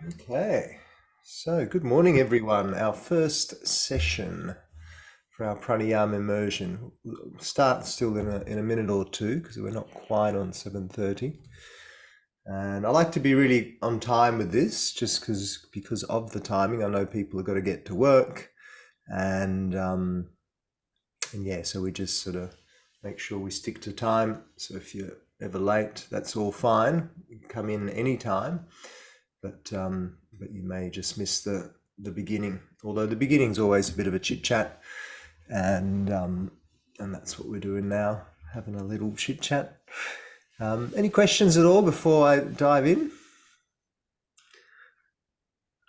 Okay, so good morning, everyone. Our first session for our Pranayama Immersion. We'll start still in a minute or two because we're not quite on 7:30. And I like to be really on time with this just because of the timing. I know people have got to get to work and yeah, so we just sort of make sure we stick to time. So if you're ever late, that's all fine. You can come in any time, but you may just miss the beginning. Although the beginning's always a bit of a chit chat, and that's what we're doing now, having a little chit chat. Any questions at all before I dive in?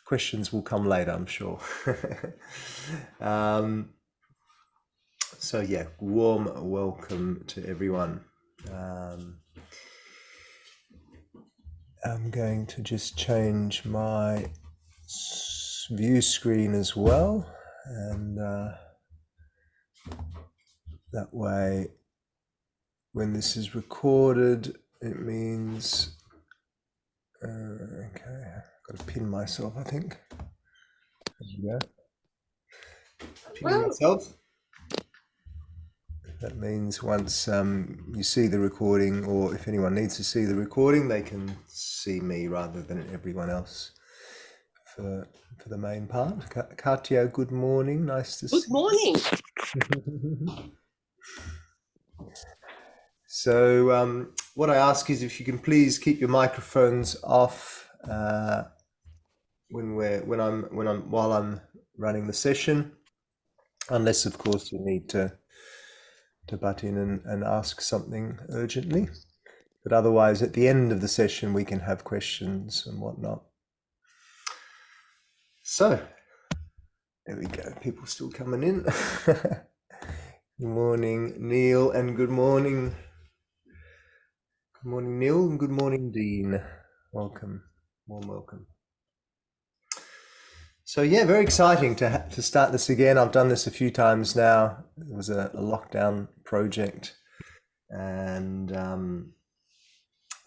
Questions will come later, I'm sure. um, so yeah, warm welcome to everyone. I'm going to just change my view screen as well, and that way when this is recorded it means okay, I've got to pin myself, I think. There we go. Pin myself. That means once you see the recording, or if anyone needs to see the recording, they can see me rather than everyone else for the main part. Katya, good morning. Nice to see Good morning. you. So what I ask is if you can please keep your microphones off while I'm running the session, unless of course you need to butt in and ask something urgently. But otherwise, at the end of the session, we can have questions and whatnot. So there we go. People still coming in. Good morning, Neil, and good morning. Good morning, Neil, and good morning, Dean. Welcome, warm welcome. So yeah, very exciting to start this again. I've done this a few times now. It was a lockdown project, and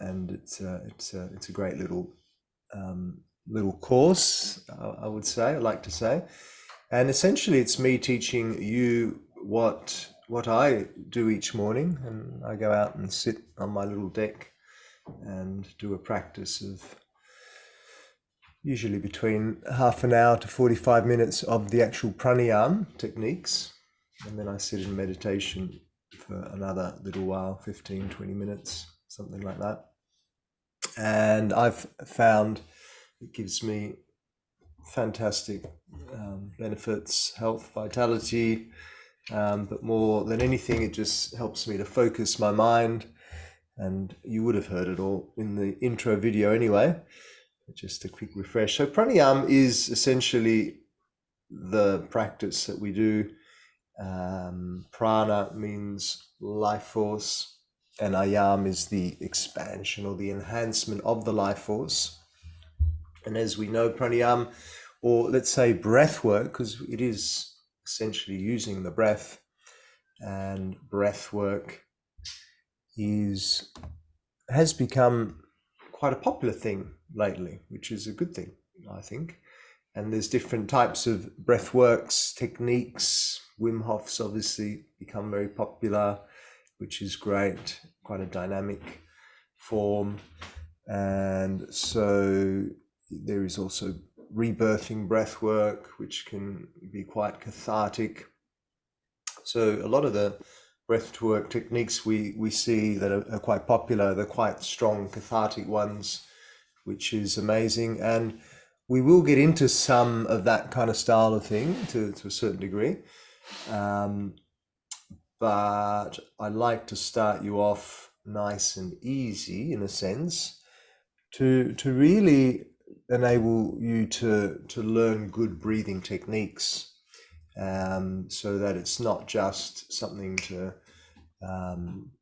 it's a great little course. I would say, I like to say, and essentially it's me teaching you what I do each morning, and I go out and sit on my little deck and do a practice of usually between half an hour to 45 minutes of the actual pranayama techniques. And then I sit in meditation for another little while, 15, 20 minutes, something like that. And I've found it gives me fantastic benefits, health, vitality, but more than anything, it just helps me to focus my mind. And you would have heard it all in the intro video anyway. Just a quick refresh. So pranayama is essentially the practice that we do. Prana means life force, and ayam is the expansion or the enhancement of the life force. And as we know, pranayama, or let's say breath work, because it is essentially using the breath, and breath work has become quite a popular thing lately, which is a good thing, I think. And there's different types of breath works, techniques. Wim Hof's obviously become very popular, which is great, quite a dynamic form. And so there is also rebirthing breath work, which can be quite cathartic. So a lot of the breathwork techniques we see that are quite popular, they're quite strong, cathartic ones, which is amazing. And we will get into some of that kind of style of thing to a certain degree. But I like to start you off nice and easy, in a sense, to really enable you to learn good breathing techniques, so that it's not just something to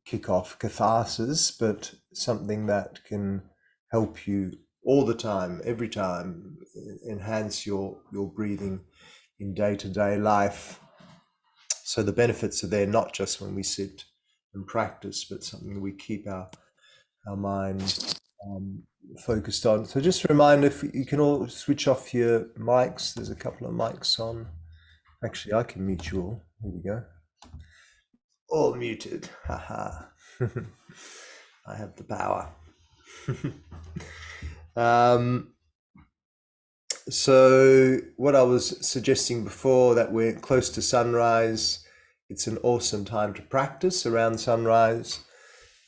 kick off catharsis, but something that can help you all the time, every time, enhance your breathing in day-to-day life. So the benefits are there not just when we sit and practice, but something we keep our mind focused on. So just a reminder, if you can all switch off your mics. There's a couple of mics on. Actually, I can mute you all. Here we go. All muted. Haha. I have the power. So what I was suggesting before, that we're close to sunrise, it's an awesome time to practice around sunrise.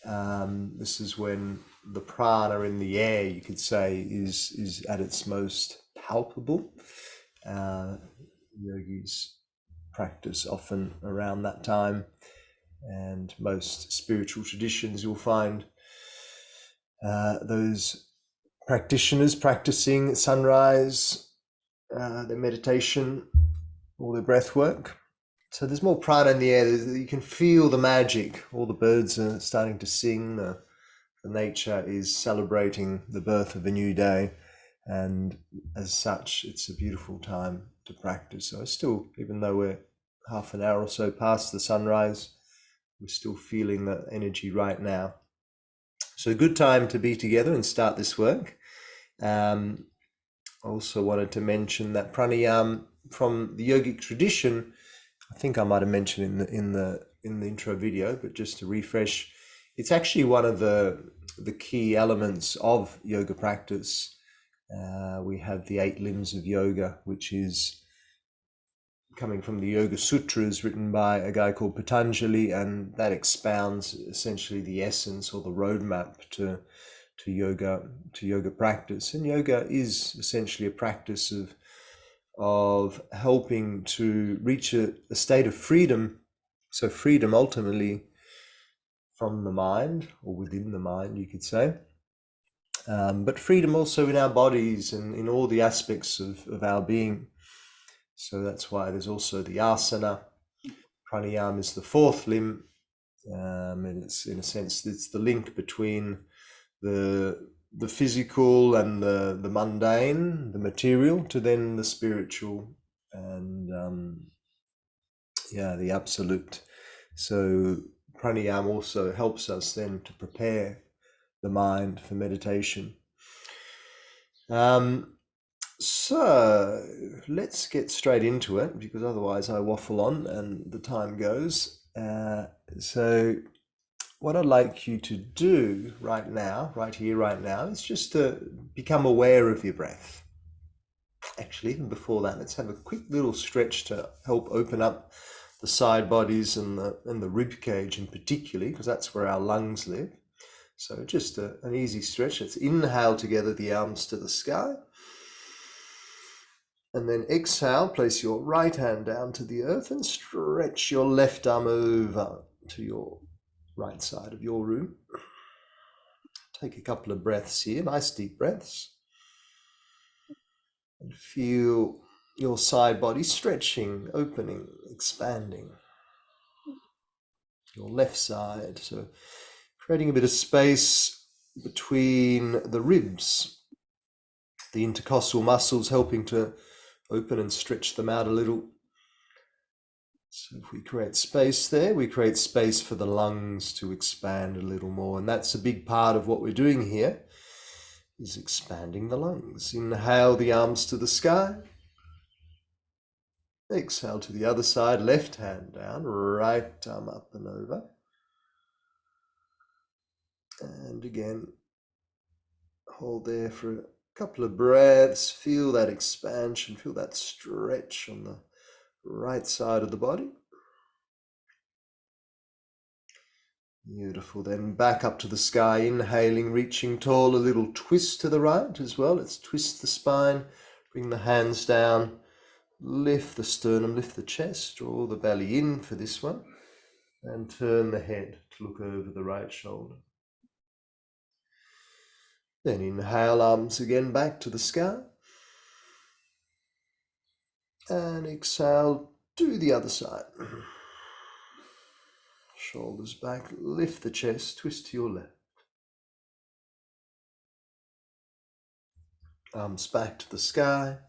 This is when the prana in the air, you could say, is at its most palpable. Yogis practice often around that time, and most spiritual traditions you'll find those practitioners practicing sunrise, their meditation, or their breath work. So there's more prana in the air. You can feel the magic. All the birds are starting to sing. The nature is celebrating the birth of a new day. And as such, it's a beautiful time to practice. So still, even though we're half an hour or so past the sunrise, we're still feeling that energy right now. So a good time to be together and start this work. I also wanted to mention that pranayama from the yogic tradition, I think I might have mentioned in the intro video, but just to refresh, it's actually one of the key elements of yoga practice. We have the 8 limbs of yoga, which is coming from the Yoga Sutras written by a guy called Patanjali, and that expounds essentially the essence or the roadmap to yoga practice. And yoga is essentially a practice of helping to reach a state of freedom. So freedom ultimately from the mind, or within the mind, you could say. But freedom also in our bodies and in all the aspects of our being. So that's why there's also the asana. Pranayama is the 4th limb, and it's, in a sense, it's the link between the physical and the mundane, the material, to then the spiritual and the absolute. So pranayama also helps us then to prepare the mind for meditation. So let's get straight into it, because otherwise I waffle on and the time goes. So what I'd like you to do right now, right here, right now, is just to become aware of your breath. Actually, even before that, let's have a quick little stretch to help open up the side bodies and the rib cage in particular, because that's where our lungs live. So just an easy stretch. Let's inhale together, the arms to the sky. And then exhale, place your right hand down to the earth and stretch your left arm over to your right side of your room. Take a couple of breaths here, nice deep breaths. And feel your side body stretching, opening, expanding. Your left side, so creating a bit of space between the ribs, the intercostal muscles helping to open and stretch them out a little. So if we create space there, we create space for the lungs to expand a little more. And that's a big part of what we're doing here, is expanding the lungs. Inhale the arms to the sky. Exhale to the other side, left hand down, right arm up and over. And again, hold there for a couple of breaths. Feel that expansion, feel that stretch on the right side of the body. Beautiful. Then back up to the sky, inhaling, reaching tall, a little twist to the right as well. Let's twist the spine, bring the hands down, lift the sternum, lift the chest, draw the belly in for this one, and turn the head to look over the right shoulder. Then inhale, arms again back to the sky. And exhale, do the other side. Shoulders back, lift the chest, twist to your left. Arms back to the sky.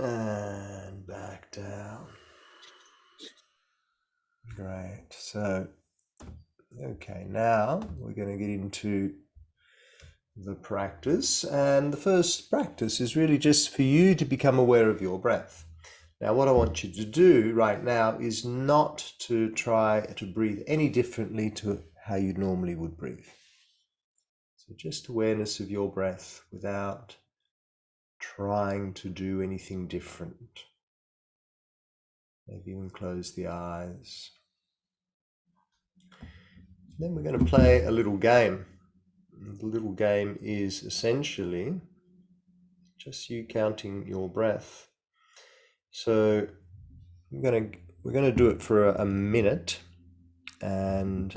And back down. Great. So Okay, now we're going to get into the practice, and the first practice is really just for you to become aware of your breath. Now, what I want you to do right now is not to try to breathe any differently to how you normally would breathe. So just awareness of your breath without trying to do anything different. Maybe even close the eyes. Then we're going to play a little game. The little game is essentially just you counting your breath. So we're going to do it for a minute, and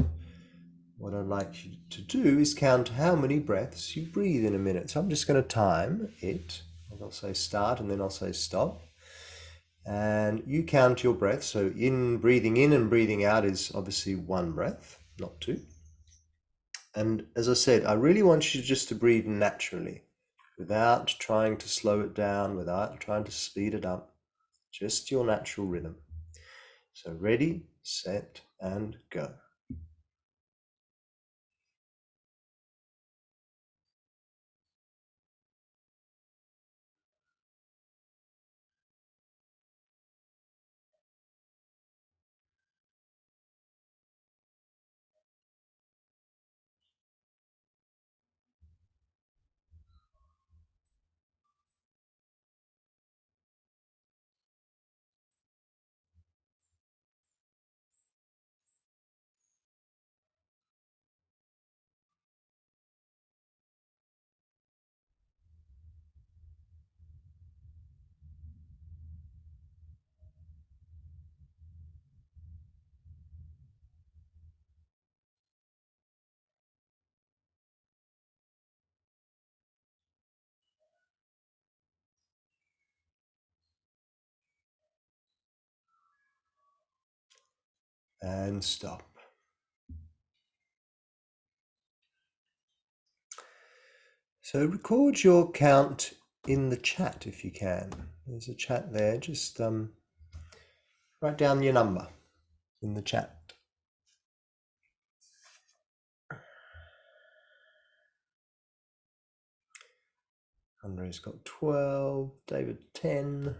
what I'd like you to do is count how many breaths you breathe in a minute. So I'm just going to time it. I'll say start and then I'll say stop. And you count your breath. So breathing in and breathing out is obviously one breath, not two. And as I said, I really want you just to breathe naturally, without trying to slow it down, without trying to speed it up, just your natural rhythm. So ready, set, and go. And stop. So record your count in the chat if you can. There's a chat there. Just write down your number in the chat. Andre's got 12, David 10.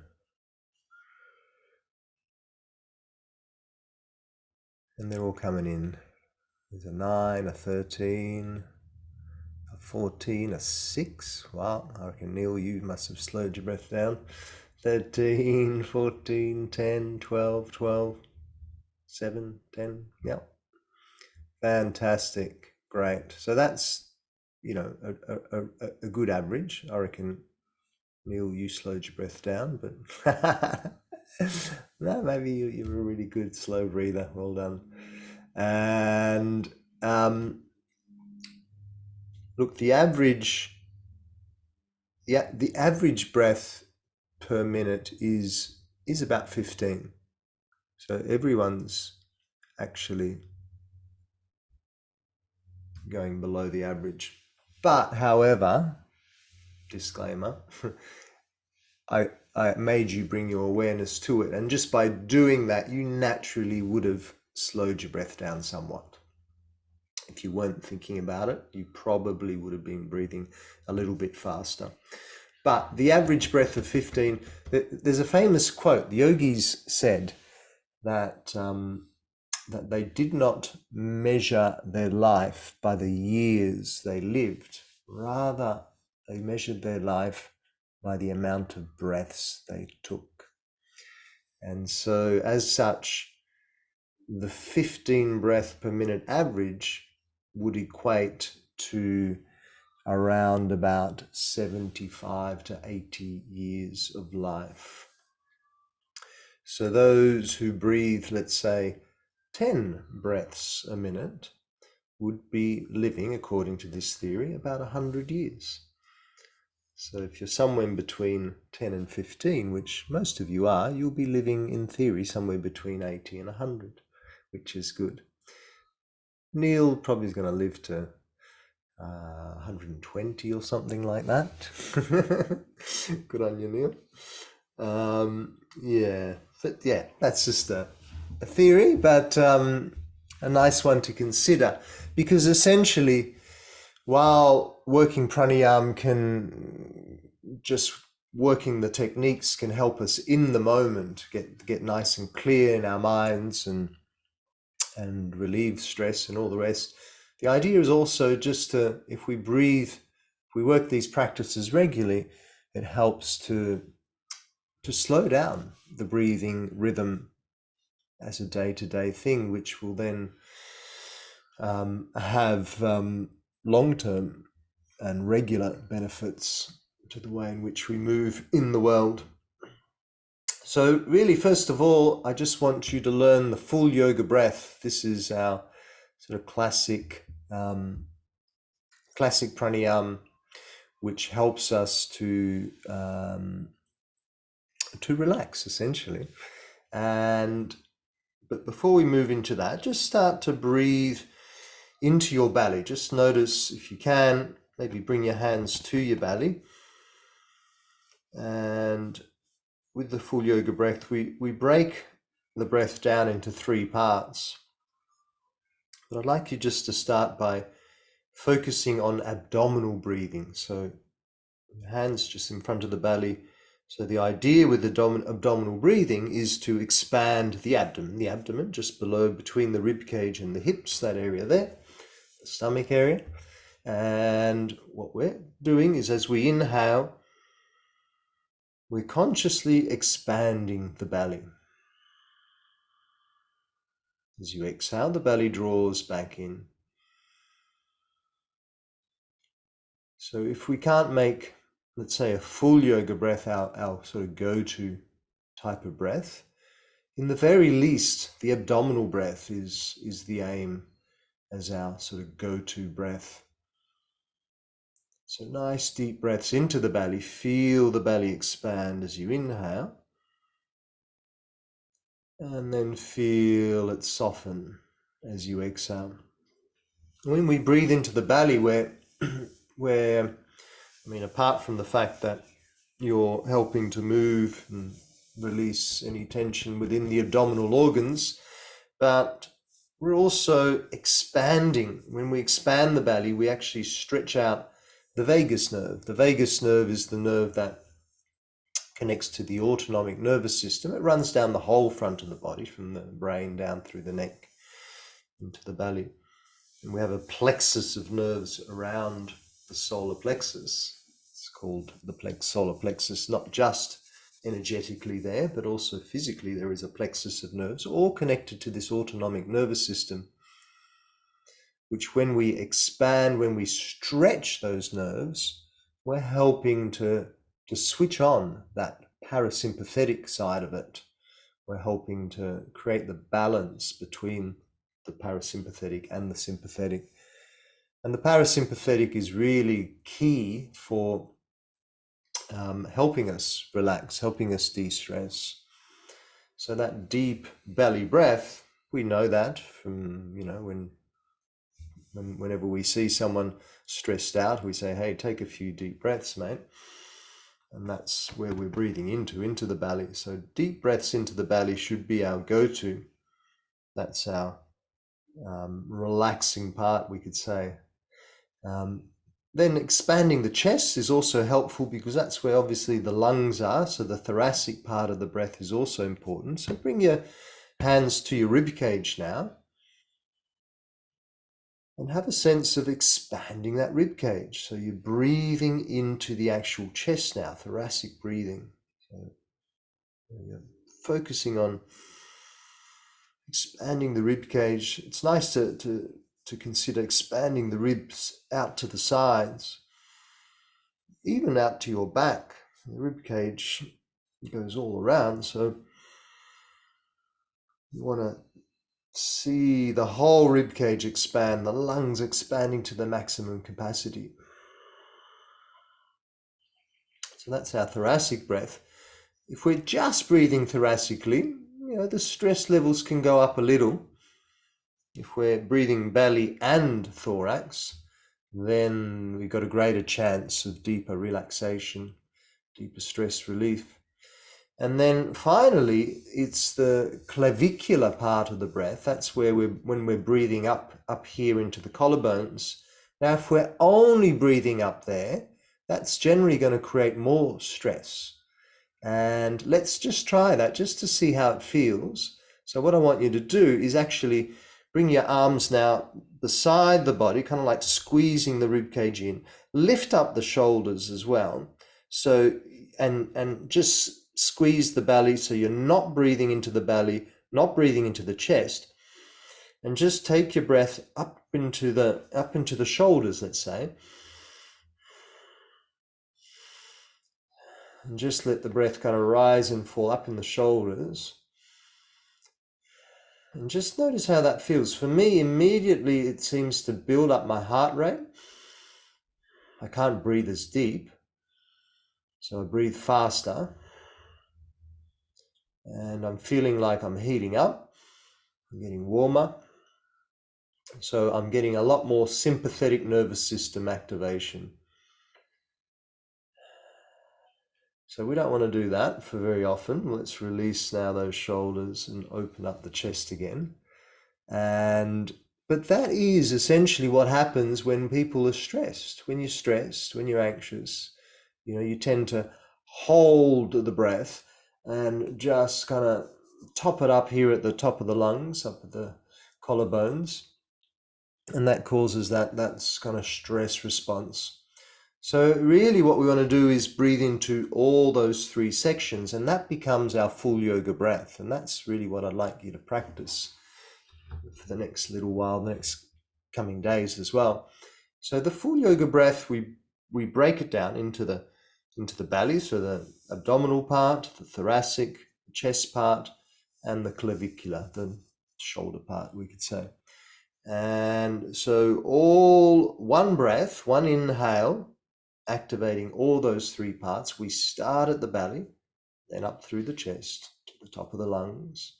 And they're all coming in. There's a 9, a 13, a 14, a 6. Wow, I reckon, Neil, you must have slowed your breath down. 13, 14, 10, 12, 12, 7, 10. Yeah. Fantastic. Great. So that's, a good average. I reckon, Neil, you slowed your breath down, but no, maybe you're a really good slow breather. Well done. And look, the average breath per minute is about 15. So everyone's actually going below the average. But however, disclaimer, I made you bring your awareness to it, and just by doing that, you naturally would have slowed your breath down somewhat. If you weren't thinking about it, you probably would have been breathing a little bit faster. But the average breath of 15, there's a famous quote. The yogis said that that they did not measure their life by the years they lived. Rather, they measured their life by the amount of breaths they took. And so, as such, the 15 breath per minute average would equate to around about 75 to 80 years of life. So those who breathe, let's say, 10 breaths a minute would be living, according to this theory, about 100 years. So if you're somewhere between 10 and 15, which most of you are, you'll be living, in theory, somewhere between 80 and 100, which is good. Neil probably is going to live to 120 or something like that. Good on you, Neil. Yeah, but yeah, that's just a theory. But a nice one to consider, because essentially, while working pranayama can just working the techniques can help us in the moment get nice and clear in our minds and relieve stress and all the rest. The idea is also just to, if we breathe, if we work these practices regularly, it helps to slow down the breathing rhythm as a day-to-day thing, which will then have long-term and regular benefits to the way in which we move in the world. So really, first of all, I just want you to learn the full yoga breath. This is our sort of classic pranayama, which helps us to relax, essentially. But before we move into that, just start to breathe into your belly. Just notice, if you can, maybe bring your hands to your belly. And with the full yoga breath, we break the breath down into 3 parts. But I'd like you just to start by focusing on abdominal breathing. So hands just in front of the belly. So the idea with abdominal breathing is to expand the abdomen just below, between the rib cage and the hips, that area there, the stomach area. And what we're doing is, as we inhale, we're consciously expanding the belly. As you exhale, the belly draws back in. So if we can't make, let's say, a full yoga breath our sort of go-to type of breath, in the very least, the abdominal breath is the aim as our sort of go-to breath. So nice deep breaths into the belly. Feel the belly expand as you inhale. And then feel it soften as you exhale. When we breathe into the belly, apart from the fact that you're helping to move and release any tension within the abdominal organs, but we're also expanding. When we expand the belly, we actually stretch out the vagus nerve. The vagus nerve is the nerve that connects to the autonomic nervous system. It runs down the whole front of the body, from the brain down through the neck into the belly. And we have a plexus of nerves around the solar plexus. It's called the solar plexus, not just energetically there, but also physically. There is a plexus of nerves, all connected to this autonomic nervous system, which when we expand, when we stretch those nerves, we're helping to switch on that parasympathetic side of it. We're helping to create the balance between the parasympathetic and the sympathetic. And the parasympathetic is really key for helping us relax, helping us de-stress. So that deep belly breath, we know that from, whenever we see someone stressed out, we say, hey, take a few deep breaths, mate. And that's where we're breathing into the belly. So deep breaths into the belly should be our go-to. That's our relaxing part, we could say. Then expanding the chest is also helpful, because that's where obviously the lungs are. So the thoracic part of the breath is also important. So bring your hands to your rib cage now. And have a sense of expanding that rib cage. So you're breathing into the actual chest now, thoracic breathing. So you're focusing on expanding the rib cage. It's nice to consider expanding the ribs out to the sides, even out to your back. The rib cage goes all around, so you want to see the whole rib cage expand, the lungs expanding to the maximum capacity. So that's our thoracic breath. If we're just breathing thoracically, the stress levels can go up a little. If we're breathing belly and thorax, then we've got a greater chance of deeper relaxation, deeper stress relief. And then finally, it's the clavicular part of the breath. That's where when we're breathing up here into the collarbones. Now, if we're only breathing up there, that's generally going to create more stress. And let's just try that just to see how it feels. So what I want you to do is actually bring your arms now beside the body, kind of like squeezing the rib cage in. Lift up the shoulders as well. So, and just squeeze the belly so you're not breathing into the belly, not breathing into the chest. And just take your breath up into the shoulders, let's say. And just let the breath kind of rise and fall up in the shoulders. And just notice how that feels. For me, immediately it seems to build up my heart rate. I can't breathe as deep, so I breathe faster. And I'm feeling like I'm heating up. I'm getting warmer. So I'm getting a lot more sympathetic nervous system activation. So we don't want to do that for very often. Let's release now those shoulders and open up the chest again. But that is essentially what happens when people are stressed. When you're stressed, when you're anxious, you tend to hold the breath and just kind of top it up here at the top of the lungs, up at the collarbones. And that causes that's kind of stress response. So really what we want to do is breathe into all those three sections, and that becomes our full yoga breath. And that's really what I'd like you to practice for the next little while, the next coming days as well. So the full yoga breath, we break it down into the belly, so the abdominal part, the thoracic, the chest part, and the clavicular, the shoulder part, we could say. And so all one breath, one inhale, activating all those three parts. We start at the belly, then up through the chest to the top of the lungs.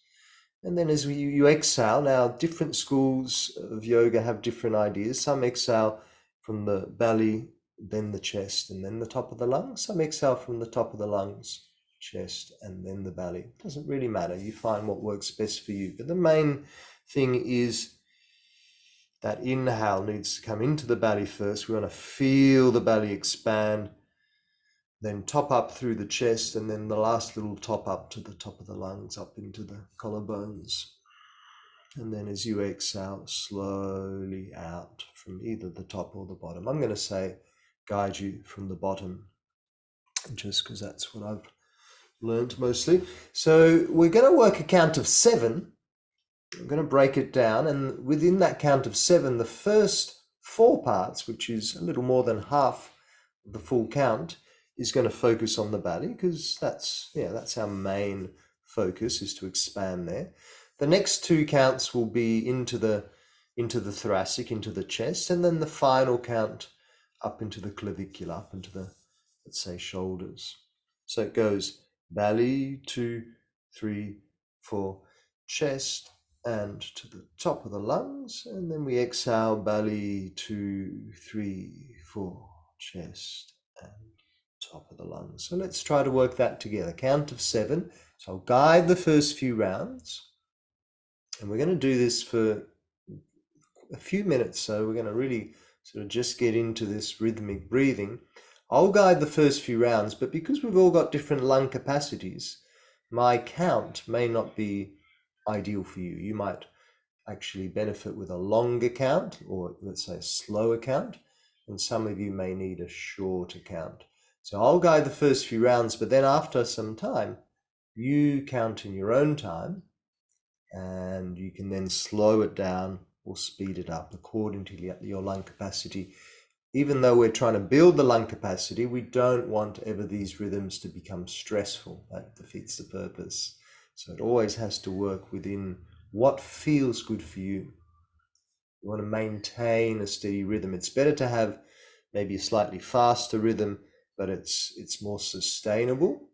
And then as you exhale, now different schools of yoga have different ideas. Some exhale from the belly, then the chest, and then the top of the lungs. Some exhale from the top of the lungs, chest, and then the belly. It doesn't really matter. You find what works best for you. But the main thing is that inhale needs to come into the belly first. We want to feel the belly expand, then top up through the chest, and then the last little top up to the top of the lungs, up into the collarbones. And then as you exhale, slowly out from either the top or the bottom. I'm going to say guide you from the bottom, just because that's what I've learned mostly. So we're going to work a count of 7. I'm going to break it down, and within that count of 7, the first 4 parts, which is a little more than half of the full count, is going to focus on the belly, because that's our main focus, is to expand there. The next 2 counts will be into the thoracic, into the chest, and then the final count up into the clavicular, up into the, let's say, shoulders. So it goes belly, 2, 3, 4, chest, and to the top of the lungs, and then we exhale, belly, 2, 3, 4, chest, and top of the lungs. So let's try to work that together. Count of 7. So I'll guide the first few rounds, and we're going to do this for a few minutes. So we're going to really sort of just get into this rhythmic breathing. I'll guide the first few rounds, but because we've all got different lung capacities, my count may not be ideal for you. You might actually benefit with a longer count, or let's say a slower count, and some of you may need a shorter count. So I'll guide the first few rounds, but then after some time, you count in your own time, and you can then slow it down or speed it up according to your lung capacity. Even though we're trying to build the lung capacity, we don't want ever these rhythms to become stressful. That defeats the purpose. So it always has to work within what feels good for you. You want to maintain a steady rhythm. It's better to have maybe a slightly faster rhythm, but it's more sustainable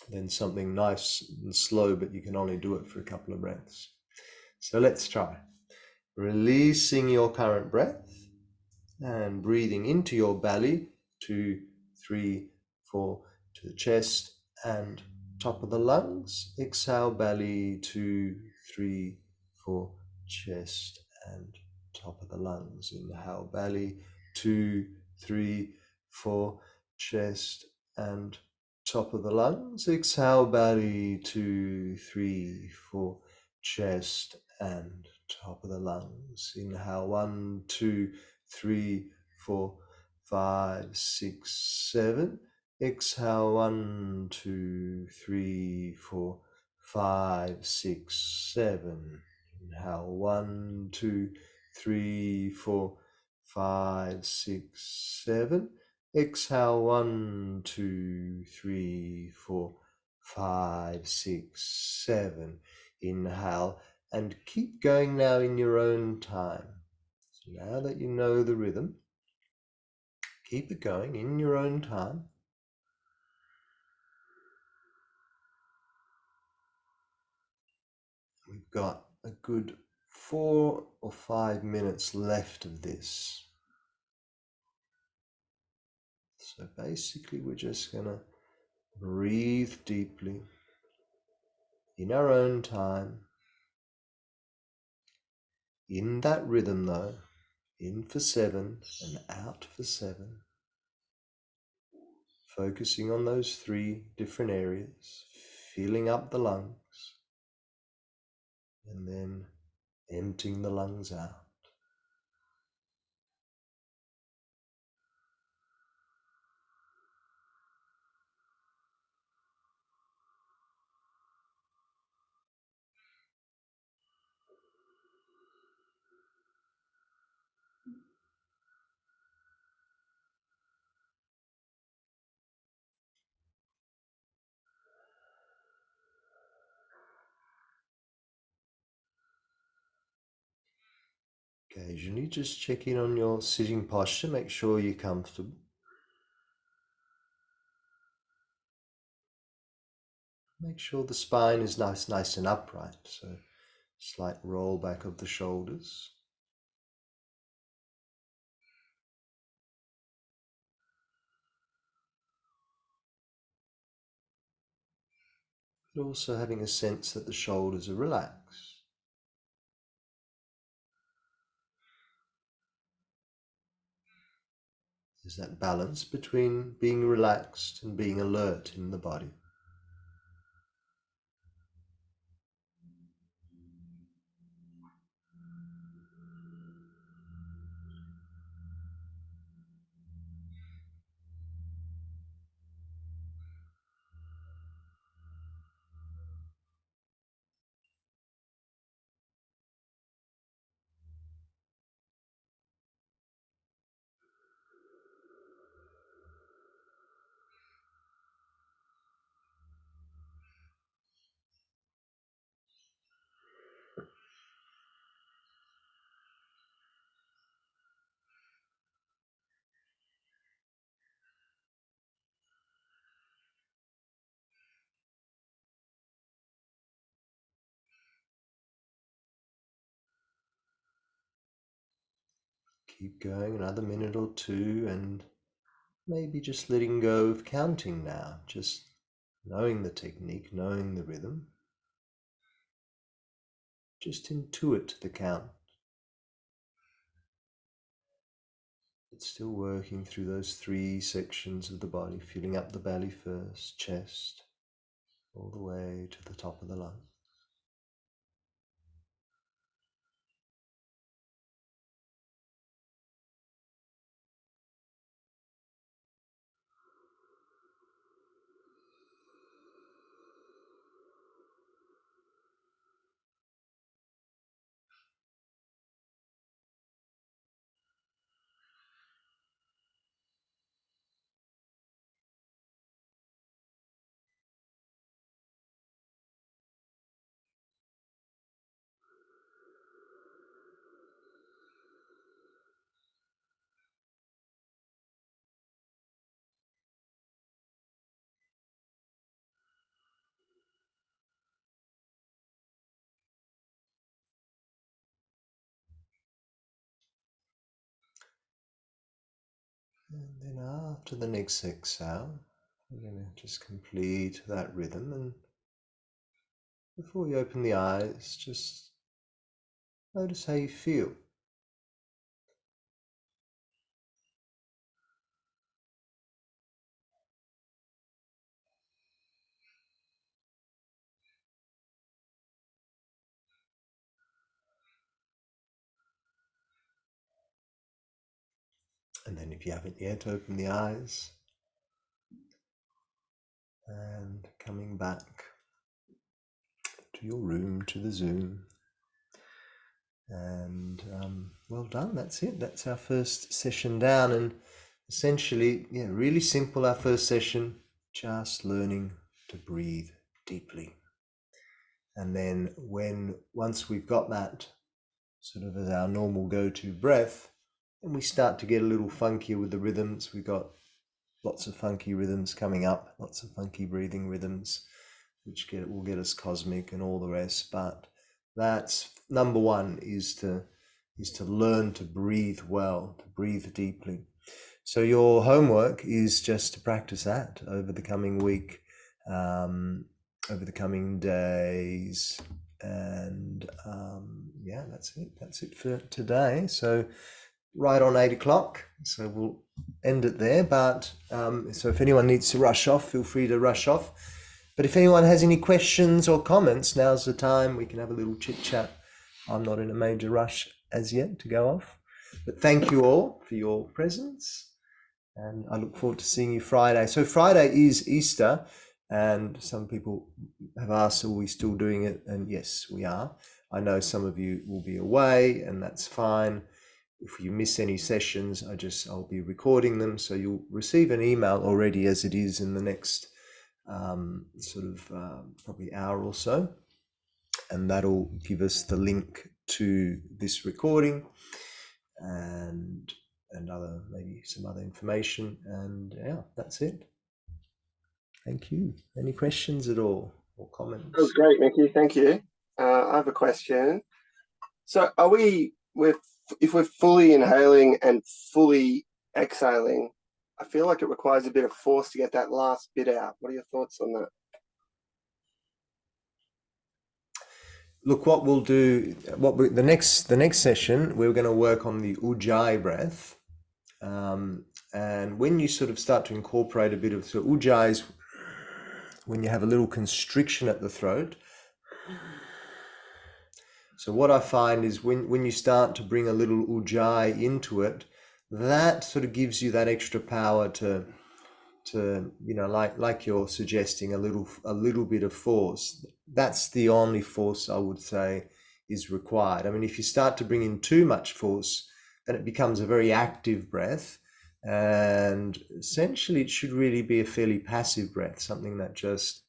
than something nice and slow, but you can only do it for a couple of breaths. So let's try. Releasing your current breath and breathing into your belly, 2, 3, 4, to the chest and top of the lungs. Exhale, belly, 2, 3, 4, chest and top of the lungs. Inhale, belly, 2, 3, 4, chest and top of the lungs. Exhale, belly, 2, 3, 4, chest and top of the lungs. Inhale, 1, 2, 3, 4, 5, 6, 7. Exhale, 1, 2, 3, 4, 5, 6, 7. Inhale, 1, 2, 3, 4, 5, 6, 7. Exhale, 1, 2, 3, 4, 5, 6, 7. Inhale, and keep going now in your own time. So now that you know the rhythm, keep it going in your own time. We've got a good 4 or 5 minutes left of this. So basically we're just going to breathe deeply in our own time, in that rhythm though, in for 7 and out for 7, focusing on those 3 different areas, filling up the lungs and then emptying the lungs out. Occasionally just check in on your sitting posture, make sure you're comfortable. Make sure the spine is nice and upright, so slight roll back of the shoulders. But also having a sense that the shoulders are relaxed. There's that balance between being relaxed and being alert in the body. Keep going another minute or two and maybe just letting go of counting now, just knowing the technique, knowing the rhythm. Just intuit the count. It's still working through those 3 sections of the body, filling up the belly first, chest, all the way to the top of the lung. And then after the next exhale, We're going to just complete that rhythm, and before you open the eyes, just notice how you feel. And then if you haven't yet, open the eyes and coming back to your room, to the Zoom. And well done, that's it. That's our first session down. And essentially, yeah, really simple, our first session, just learning to breathe deeply. And then once we've got that sort of as our normal go-to breath, and we start to get a little funkier with the rhythms. We've got lots of funky rhythms coming up, lots of funky breathing rhythms, which will get us cosmic and all the rest. But that's number one, is to learn to breathe well, to breathe deeply. So your homework is just to practice that over the coming week, over the coming days. And yeah, that's it for today. So right on 8 o'clock, so we'll end it there. But so if anyone needs to rush off, feel free to rush off. But if anyone has any questions or comments, now's the time. We can have a little chit chat. I'm not in a major rush as yet to go off. But thank you all for your presence, and I look forward to seeing you Friday. So Friday is Easter, and some people have asked, are we still doing it? And yes, we are. I know some of you will be away, and that's fine. If you miss any sessions, I'll be recording them, so you'll receive an email already as it is in the next probably hour or so, and that'll give us the link to this recording and maybe some other information. And yeah, that's it. Thank you. Any questions at all or comments? That was great, Mickey. Thank you. I have a question. So if we're fully inhaling and fully exhaling, I feel like it requires a bit of force to get that last bit out. What are your thoughts on that? Look, what we'll do, the next session, we're going to work on the Ujjayi breath. And when you sort of start to incorporate a bit of, so Ujjayi is when you have a little constriction at the throat. So what I find is when you start to bring a little Ujjayi into it, that sort of gives you that extra power to like you're suggesting, a little bit of force. That's the only force I would say is required. I mean, if you start to bring in too much force, then it becomes a very active breath, and essentially it should really be a fairly passive breath, something that just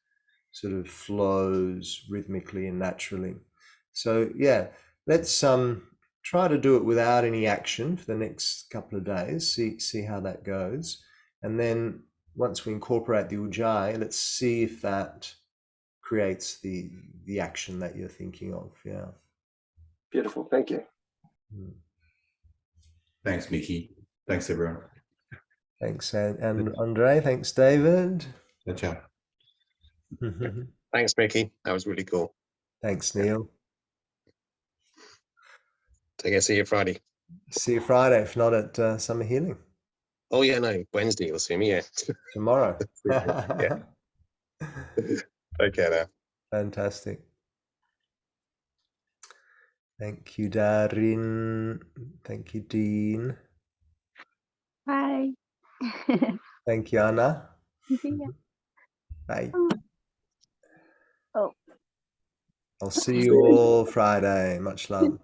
sort of flows rhythmically and naturally. So yeah, let's try to do it without any action for the next couple of days, see how that goes. And then once we incorporate the Ujjayi, let's see if that creates the action that you're thinking of. Yeah. Beautiful. Thank you. Thanks, Mickey. Thanks, everyone. Thanks, and Andre. Thanks, David. Ciao. Thanks, Mickey. That was really cool. Thanks, Neil. Take care. See you Friday. See you Friday, if not at Summer Healing. Oh, yeah, no. Wednesday, you'll see me, yeah. Tomorrow. Yeah. Take care now. Fantastic. Thank you, Darin. Thank you, Dean. Bye. Thank you, Anna. Yeah. Bye. Oh. I'll see you all Friday. Much love.